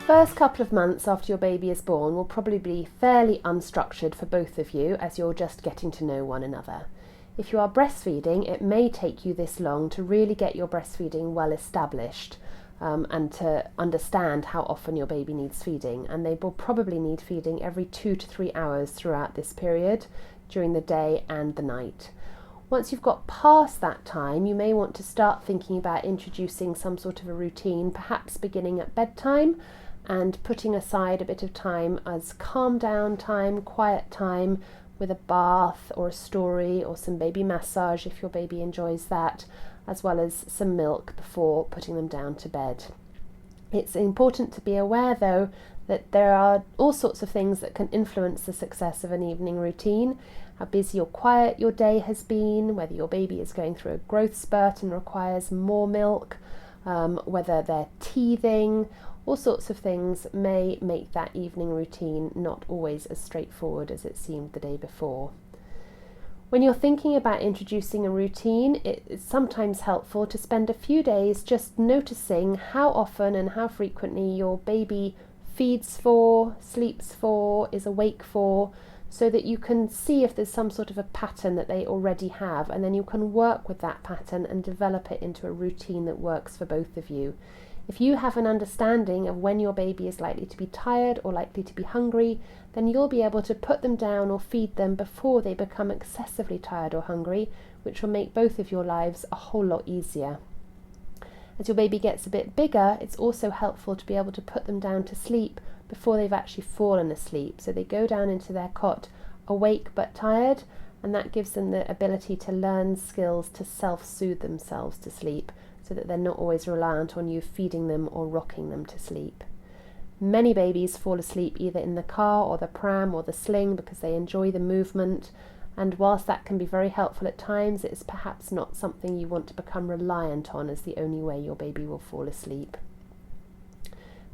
first couple of months after your baby is born will probably be fairly unstructured for both of you as you're just getting to know one another. If you are breastfeeding, it may take you this long to really get your breastfeeding well established and to understand how often your baby needs feeding. And they will probably need feeding every 2 to 3 hours throughout this period, during the day and the night. Once you've got past that time, you may want to start thinking about introducing some sort of a routine, perhaps beginning at bedtime and putting aside a bit of time as calm down time, quiet time, with a bath or a story or some baby massage if your baby enjoys that, as well as some milk before putting them down to bed. It's important to be aware though that there are all sorts of things that can influence the success of an evening routine. How busy or quiet your day has been, whether your baby is going through a growth spurt and requires more milk, whether they're teething. All sorts of things may make that evening routine not always as straightforward as it seemed the day before. When you're thinking about introducing a routine, it's sometimes helpful to spend a few days just noticing how often and how frequently your baby feeds for, sleeps for, is awake for, so that you can see if there's some sort of a pattern that they already have, and then you can work with that pattern and develop it into a routine that works for both of you. If you have an understanding of when your baby is likely to be tired or likely to be hungry, then you'll be able to put them down or feed them before they become excessively tired or hungry, which will make both of your lives a whole lot easier. As your baby gets a bit bigger, it's also helpful to be able to put them down to sleep before they've actually fallen asleep. So they go down into their cot awake but tired, and that gives them the ability to learn skills to self-soothe themselves to sleep, so that they're not always reliant on you feeding them or rocking them to sleep. Many babies fall asleep either in the car or the pram or the sling because they enjoy the movement, and whilst that can be very helpful at times, it is perhaps not something you want to become reliant on as the only way your baby will fall asleep.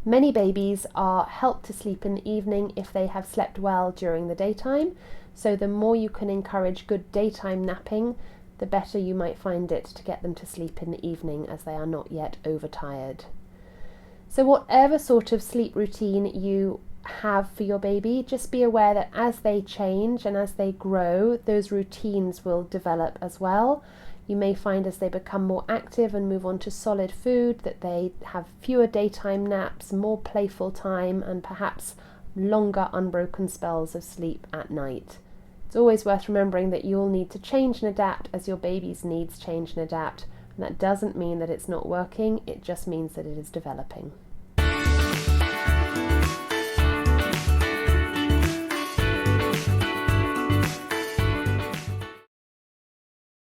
Many babies are helped to sleep in the evening if they have slept well during the daytime, so the more you can encourage good daytime napping, the better you might find it to get them to sleep in the evening as they are not yet overtired. So whatever sort of sleep routine you have for your baby, just be aware that as they change and as they grow, those routines will develop as well. You may find as they become more active and move on to solid food that they have fewer daytime naps, more playful time, and perhaps longer unbroken spells of sleep at night. It's always worth remembering that you'll need to change and adapt as your baby's needs change and adapt, and that doesn't mean that it's not working, it just means that it is developing.